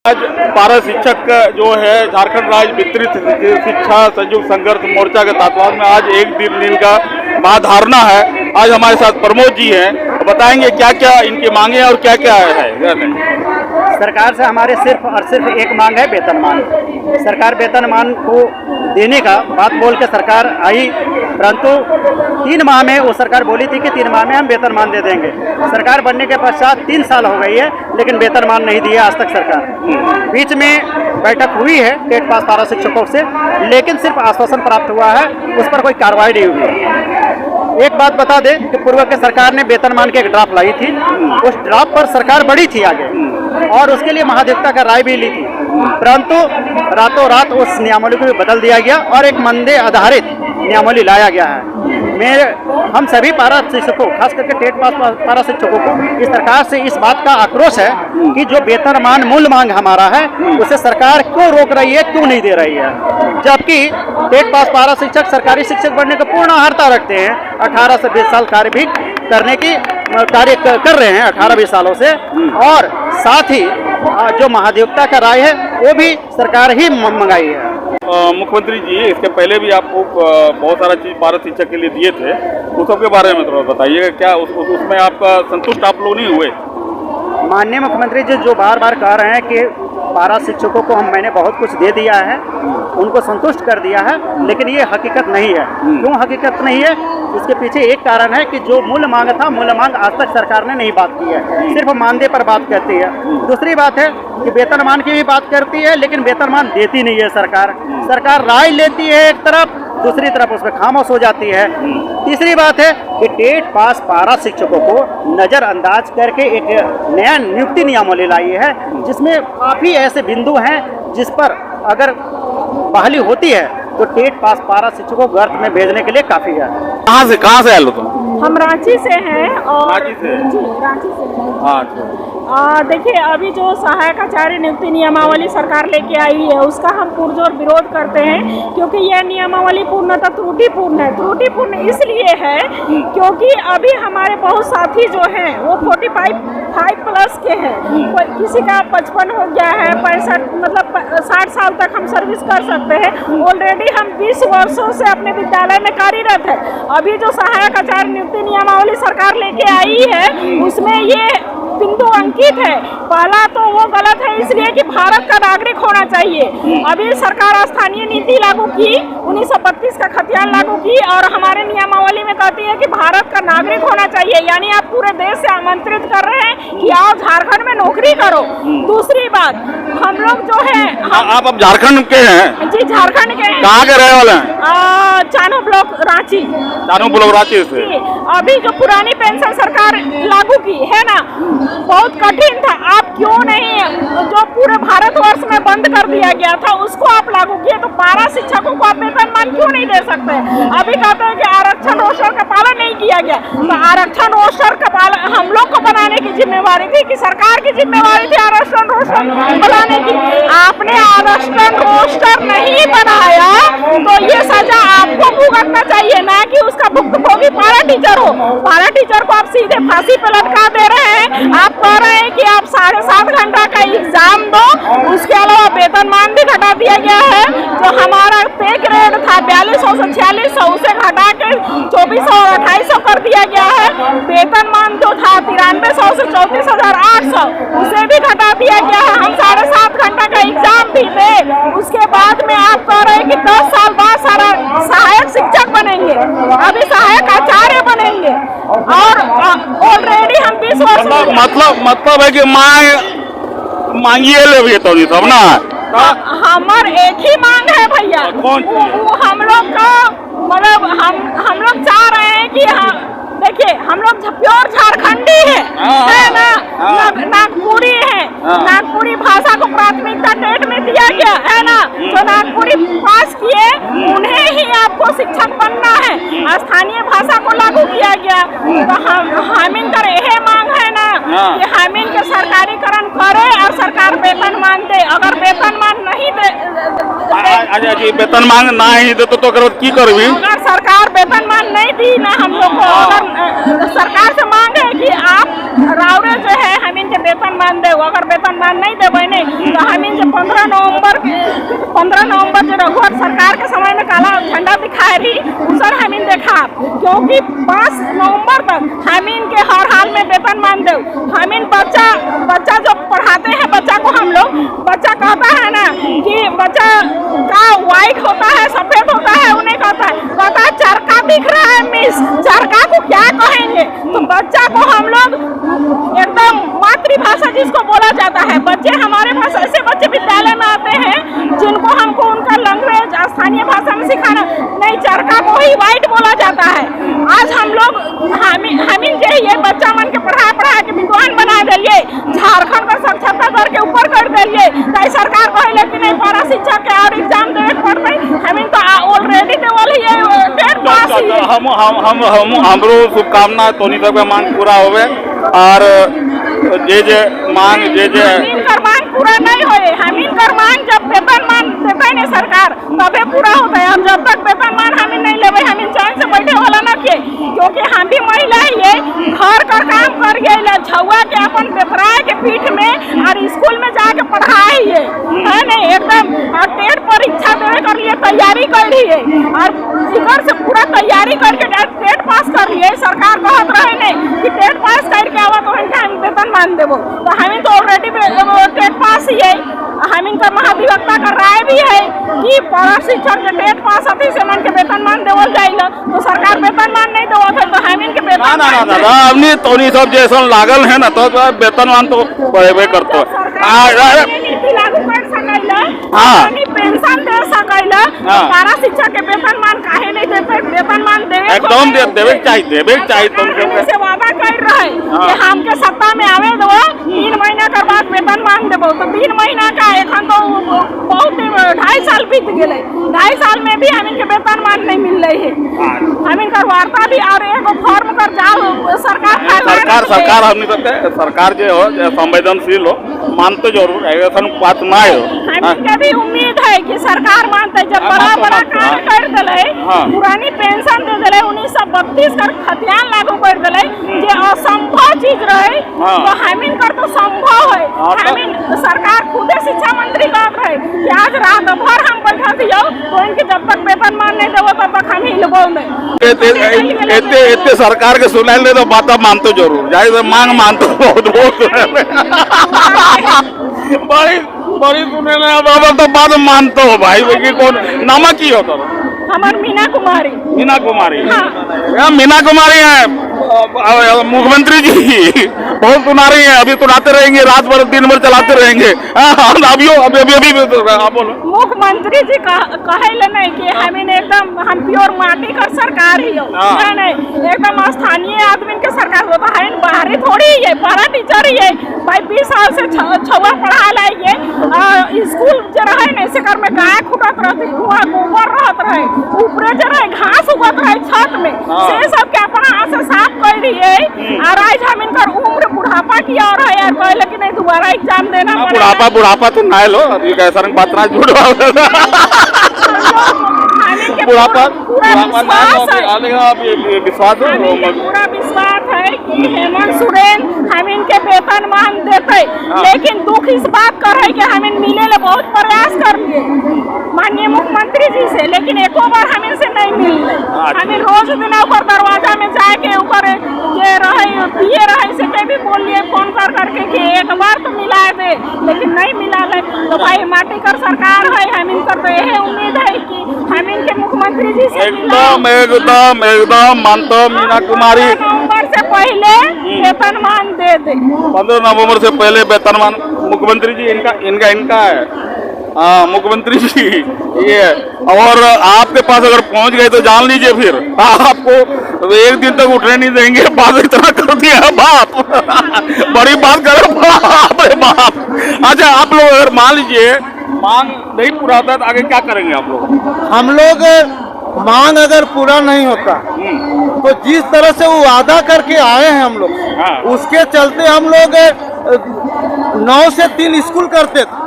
आज पारा शिक्षक जो है झारखंड राज्य वितरित शिक्षा संयुक्त संघर्ष मोर्चा के तत्वावधान में आज एक दिन का महाधारणा है। आज हमारे साथ प्रमोद जी हैं, बताएंगे क्या क्या इनकी मांगे और क्या क्या है। सरकार से हमारे सिर्फ और सिर्फ एक मांग है, वेतनमान। सरकार वेतनमान को देने का बात बोल के सरकार आई, परंतु 3 माह में वो सरकार बोली थी कि 3 माह में हम वेतनमान दे देंगे। सरकार बनने के पश्चात 3 साल हो गई है, लेकिन वेतनमान नहीं दिया आज तक सरकार। बीच में बैठक हुई है टेट पास पारा शिक्षकों से, लेकिन सिर्फ आश्वासन प्राप्त हुआ है, उस पर कोई कार्रवाई नहीं हुई। एक बात बता दें कि पूर्व के सरकार ने वेतनमान की एक ड्राफ्ट लाई थी, उस ड्राफ्ट पर सरकार बढ़ी थी आगे और उसके लिए महाधिवक्ता का राय भी ली थी, परंतु रातों रात उस नियमावली को भी बदल दिया गया और एक मानदेय आधारित नियमावली लाया गया है। हम सभी पारा शिक्षकों, खास करके टेट पास पारा शिक्षकों को इस सरकार से इस बात का आक्रोश है कि जो वेतनमान मूल मांग हमारा है उसे सरकार क्यों रोक रही है, क्यों नहीं दे रही है। जबकि टेट पास पारा शिक्षक सरकारी शिक्षक बनने का पूर्ण अर्हता रखते हैं, 18 से 20 साल कार्य भी करने की कार्य कर रहे हैं 18-20 सालों से, और साथ ही जो महाधिवक्ता का राय है वो भी सरकार ही मंगाई है। मुख्यमंत्री जी, इसके पहले भी आपको बहुत सारा चीज पारा शिक्षक के लिए दिए थे, उस सब के बारे में थोड़ा बताइएगा। क्या उसमें आपका संतुष्ट आप लोग नहीं हुए? माननीय मुख्यमंत्री जी जो बार बार कह रहे हैं कि पारा शिक्षकों को मैंने बहुत कुछ दे दिया है, उनको संतुष्ट कर दिया है, लेकिन ये हकीकत नहीं है। क्यों हकीकत नहीं है? इसके पीछे एक कारण है कि जो मूल मांग था, मूल मांग आज तक सरकार ने नहीं बात की है, सिर्फ मानदेय पर बात करती है। दूसरी बात है कि वेतनमान की भी बात करती है, लेकिन वेतनमान देती नहीं है सरकार। सरकार राय लेती है एक तरफ, दूसरी तरफ उसमें खामोश हो जाती है। तीसरी बात है कि टेट पास पारा शिक्षकों को नज़रअंदाज करके एक नया नियुक्ति नियमावली लाई है, जिसमें काफ़ी ऐसे बिंदु हैं जिस पर अगर बहाली होती है तो टेट पास पारा शिक्षकों को गर्त में भेजने के लिए काफ़ी है। कहाँ से आए हो तुम? हम रांची से हैं और रांची से? जी, रांची से हैं। अच्छा। देखिए, अभी जो सहायक आचार्य नियुक्ति नियमावली सरकार लेके आई है उसका हम पुरजोर विरोध करते हैं, क्योंकि यह नियमावली पूर्णतः त्रुटिपूर्ण है। त्रुटिपूर्ण इसलिए है क्योंकि अभी हमारे बहुत साथी जो हैं वो 45 प्लस के हैं, किसी का 55 हो गया है, 65 मतलब 60 साल तक हम सर्विस कर सकते हैं। ऑलरेडी हम 20 वर्षों से अपने विद्यालय में कार्यरत है। अभी जो सहायक आचार्य नियुक्ति नियमावली सरकार लेके आई है उसमें ये बिंदु अंकित है। पहला तो वो गलत है इसलिए कि भारत का नागरिक होना चाहिए। अभी सरकार स्थानीय नीति लागू की, 1932 का खतियान लागू की और हमारे नियमावली में कहती है कि भारत का नागरिक होना चाहिए, यानी आप पूरे देश से आमंत्रित कर रहे हैं कि आओ झारखंड में नौकरी करो। दूसरी बात, हम लोग जो है आप अब झारखंड के हैं? जी, झारखंड के हैं। कहाँ के रहने वाले हैं? चानो ब्लॉक रांची। चानो ब्लॉक रांची से। अभी जो पुरानी पेंशन सरकार लागू की है ना, बहुत कठिन था। आप क्यों नहीं, जो पूरे भारतवर्ष में बंद कर दिया गया था उसको आप लागू किए, तो पारा शिक्षकों को आप वेतनमान क्यों नहीं दे सकते? अभी कहते हैं कि आरक्षण रोस्टर का पालन नहीं किया गया, तो आरक्षण रोस्टर का पालन हम लोग को बनाने की जिम्मेवारी थी कि सरकार की जिम्मेवारी थी आरक्षण रोस्टर बनाने की? आपने आरक्षण रोस्टर नहीं बनाया तो ये सजा आपको भुगतना चाहिए, ना कि उसका भुक्तभोगी पारा टीचर हो। पारा टीचर को आप सीधे फांसी पे लटका दे रहे हैं। आप कह रहे हैं कि आप 7.5 घंटा का एग्जाम दो, उसके अलावा वेतनमान भी घटा दिया गया है। जो हमारा पे ग्रेड था 4200 से 4600, उसे घटा के 2400 और 2800 कर दिया गया है। वेतनमान जो था 9300 से 34,800, उसे भी घटा दिया गया है। हम 7.5 घंटा का एग्जाम भी दे, उसके बाद में आप कह रहे हैं कि 10 साल बाद सारा सहायक शिक्षक बनेंगे, अभी सहायक आचार्य बनेंगे, और ऑलरेडी हम 20 वर्ष मतलब है कि मांगिए ले तो नहीं सब ना। हमार एक ही मांग है भैया। कौन? हम लोग का मतलब हम लोग चाह रहे हैं कि देखिए, हम लोग प्योर झारखंडी है ना, नागपुरी है। नागपुरी भाषा को प्राथमिकता टेट में दिया गया है ना, जो नागपुरी पास किए उन्हें ही आपको शिक्षक बनना है। स्थानीय भाषा को लागू किया गया, तो हमीन कर यह मांग है ना कि हमीन के सरकारीकरण करे और सरकार वेतनमान दे। अगर वेतनमान नहीं दे, वेतनमान नहीं दे तो की करबी? अगर सरकार वेतनमान नहीं दी ना हम लोग को, अगर सरकार से मांग है कि आप रावरे जो है हम इनके वेतनमान दे, अगर वेतनमान नहीं देवे नहीं तो हम क्योंकि 5 नवंबर तक हम इनके हर हाल में वेतनमान दो। हम इन बच्चा जो पढ़ाते हैं बच्चा को हम लोग, बच्चा कहता है ना कि बच्चा का व्हाइट होता है सफेद होता है, उन्हें कहता है चरखा दिख रहा है मिस, चरखा को क्या कहेंगे। तो बच्चा को हम लोग एकदम मातृभाषा जिसको बोला जाता है, बच्चे हमारे पास ऐसे बच्चे विद्यालय में आते हैं जिनको हमको उनका लैंग्वेज स्थानीय भाषा में सिखाना नहीं, चरखा को ही व्हाइट बोला जाता है। आज हम लोग हमीन जे ये बच्चा मन के पढ़ा के विद्वान बना दिए, झारखंड का साक्षरता दर के ऊपर कर दिए। ताई सरकार कहले कि नहीं पारा शिक्षा के और एग्जाम देवे पड़ते, हमीन तो ऑलरेडी देवल ही टेट पास ही। हमरो शुभकामना तोनी सबके मांग पूरा होवे और जे मांग हमीन कर मांग पूरा नहीं होए। हमीन कर मांग जब वेतनमान देता है सरकार तबे पूरा होता है। और जब तक वेतनमान हमीन नहीं लेवे हमीन चैन से बैठे वाला न किए, क्योंकि हम भी महिला ये घर का काम कर गए झुआ के अपन बेतराय के पीठ में और स्कूल में जाके पढ़ाए है नहीं एकदम। और टेट परीक्षा देवे कर लिए तैयारी कर रही है और इधर से पूरा तैयारी करके टेट पास कर लिए। सरकार कहत रहे नहीं कि टेट पास करके आवा तो हम वेतन मान देवो, तो हमें तो ऑलरेडी टेट पास ही है। हम इनका महाधिवक्ता का राय भी है कि पारा शिक्षक के टेट पास अति से मन के वेतन मान देवल जाएगा, तो सरकार वेतन मान नहीं देवत है, तो हम इनके वेतन ना हमने तोनी सब जैसा लागल है ना तो वेतनमान तो बढ़े करते नीति लागू कर सकैला, पेंशन दे सकैला, पारा शिक्षक के वेतनमान काहे नहीं देते? वेतनमान देवे एकदम देवे चाहिए तुमके से वादा कर रहे कि हमके सत्ता में आवे दो 3 महीना के बाद वेतनमान देबो। तो 3 महीना का एखन तो बहुत 2.5 साल बीत गए, 2.5 साल में भी हम इनके वेतनमान नहीं मिल रही है। हम इनकर वार्ता भी और एगो फॉर्म कर जाओ सरकार हमने कहते सरकार जो हो संवेदनशील हो मानते जरूर ऐसा बात ना हो। हमें भी उम्मीद है कि सरकार मानते जब बड़ा काम कर दिले, पुरानी पेंशन दे दिले, 1932 कर खतियान लागू कर दिले, जे असंभव चीज रहे तो हमीन कर तो संभव है। हमीन सरकार खुदे शिक्षा मंत्री कहत रहे कि आज रात भर हम बैठा दियो तो इनके जब तक वेतनमान नहीं देवो तब तक हम हिलबो नहीं। एते सरकार के सुनाइल दे तो बात मानते जरूर जाए मांग मानते बहुत बड़ी सुने बाबा तो बात मानते हो भाई कि कौन नामा की हो तो हमार मीना कुमारी मीना कुमारी है मुख्यमंत्री जी बहुत सुना रही है, अभी सुनाते रहेंगे रात भर दिन भर चलाते रहेंगे। अभी बोलो मुख्यमंत्री जी कहे नहीं कि हम प्योर माटी का सरकार ही हो, नहीं एकदम स्थानीय आदमी के सरकार होता है, बाहरी थोड़ी है, बड़ा टीचर ही है भाई 20 साल से छुआ पढ़ा लाइए। स्कूल जो रहे न से में गाय खुटत रहती, धुआं गोबर रहत रहे, ऊपरे जो रहे घास उगत रहे छत में, से सब के अपना हाथ से साफ कर दिए। और आज हम इनकर उम्र बुढ़ापा की और है यार कहले कि नहीं दोबारा एग्जाम देना पड़ेगा। बुढ़ापा तो ना लो अभी कैसा बात ना झूठ बुढ़ापा पूरा विश्वास है कि हेमंत सोरेन हम इनके वेतनमान देते, लेकिन दुख इस बात का है कि हम इन मिले ले बहुत प्रयास कर लिए माननीय मुख्यमंत्री जी से, लेकिन एको बार हम इनसे नहीं मिल रहे। हमें रोज दिन ऊपर दरवाजा में जाके ऊपर ये रहे पिए रहे से के भी बोल लिए फोन कर करके कि एक बार तो मिला दे, लेकिन नहीं मिला ले। तो भाई माटी कर सरकार है, हम इनकर तो यही उम्मीद है कि हम इनके मुख्यमंत्री जी से एकदम मानते मीना कुमारी 15 नवंबर से पहले वेतनमान दे दे। 15 नवंबर से पहले वेतनमान मुख्यमंत्री जी इनका है। मुख्यमंत्री जी ये और आपके पास अगर पहुंच गए तो जान लीजिए फिर आपको एक दिन तक उठने नहीं देंगे। बात इतना कर दिया है बाप बड़ी बात करो बाप। अच्छा आप लोग अगर मान लीजिए मांग नहीं पूरा होता तो आगे क्या करेंगे आप लोग? हम लोग मांग अगर पूरा नहीं होता तो जिस तरह से वो वादा करके आए हैं हम लोग उसके चलते हम लोग 9 से 3 स्कूल करते थे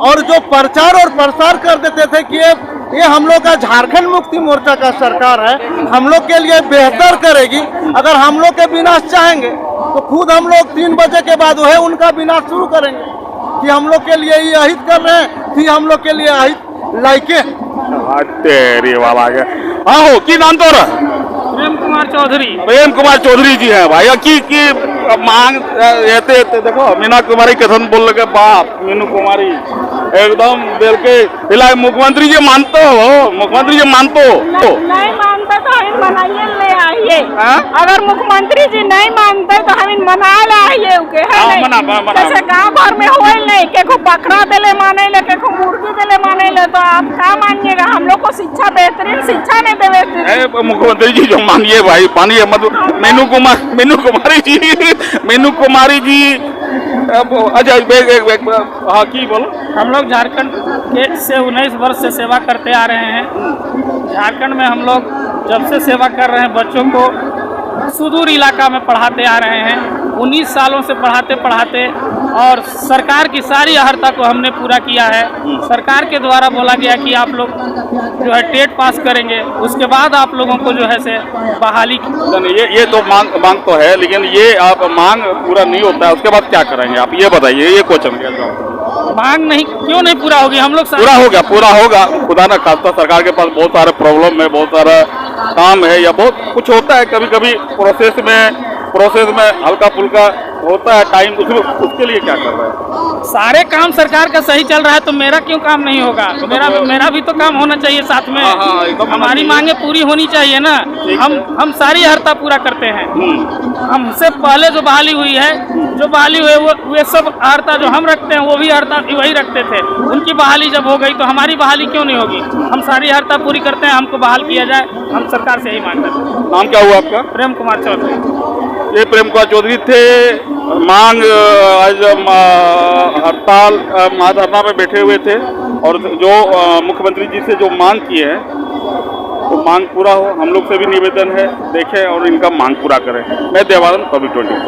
और जो प्रचार और प्रसार कर देते थे कि ये हम लोग का झारखंड मुक्ति मोर्चा का सरकार है, हम लोग के लिए बेहतर करेगी। अगर हम लोग के विनाश चाहेंगे तो खुद हम लोग 3 बजे के बाद वह उनका विनाश शुरू करेंगे कि हम लोग के लिए ये अहित कर रहे हैं, फिर हम लोग के लिए अहित लाइके तेरी वाला की नाम तो कुमार चौधरी। प्रेम कुमार चौधरी जी है भाई की मांग रहते देखो मीना कुमारी कथन बोल लगे बाप मीनू कुमारी एकदम दिल के हिला मुख्यमंत्री जी मानते हो मुख्यमंत्री जी मानते हो नहीं मानते तो हम मनाइए ले आइए। अगर मुख्यमंत्री जी नहीं मानते तो हम मना ले आइए उके है नहीं? मना जैसे गांव भर में हो नहीं के को बकरा देले माने ले के को मुर्गी देले माने ले तो आप क्या मानिएगा? हम लोग को शिक्षा बेहतरीन शिक्षा नहीं देवे। मुख्यमंत्री जी जो मानिए भाई मानिए मत मीनू कुमारी जी अच्छा हाँ की बोलो। हम लोग झारखंड के से 19 वर्ष से सेवा करते आ रहे हैं। झारखंड में हम लोग जब से सेवा कर रहे हैं बच्चों को सुदूर इलाका में पढ़ाते आ रहे हैं। 19 सालों से पढ़ाते पढ़ाते और सरकार की सारी अहर्ता को हमने पूरा किया है। सरकार के द्वारा बोला गया कि आप लोग जो है टेट पास करेंगे उसके बाद आप लोगों को जो है से बहाली। ये तो मांग तो है लेकिन ये आप मांग पूरा नहीं होता है उसके बाद क्या करेंगे आप ये बताइए। ये क्वेश्चन मांग नहीं क्यों नहीं पूरा होगी? हम लोग पूरा होगा खुदा ना खास्ता। सरकार के पास बहुत सारे प्रॉब्लम है बहुत सारा काम है या बहुत कुछ होता है कभी कभी प्रोसेस में हल्का फुल्का होता है टाइम उसके लिए क्या कर रहे हैं? सारे काम सरकार का सही चल रहा है तो मेरा क्यों काम नहीं होगा? मेरा भी तो काम होना चाहिए साथ में। हमारी मांगे पूरी होनी चाहिए ना। हम सारी अहर्ता पूरा करते हैं। हमसे पहले जो बहाली हुई है जो बहाली हुए वे सब अहर्ता जो हम रखते हैं वो भी अहर्ता वही रखते थे। उनकी बहाली जब हो गई तो हमारी बहाली क्यों नहीं होगी? हम सारी अहर्ता पूरी करते हैं। हमको बहाल किया जाए हम सरकार से यही मांग करते हैं। नाम क्या हुआ आपका? प्रेम कुमार चौधरी। ये प्रेम कुमार चौधरी थे। मांग आज हड़ताल महाधरना में बैठे हुए थे और जो मुख्यमंत्री जी से जो मांग किए हैं तो मांग पूरा हो। हम लोग से भी निवेदन है देखें और इनका मांग पूरा करें। मैं देवानंद पब्लिक 24।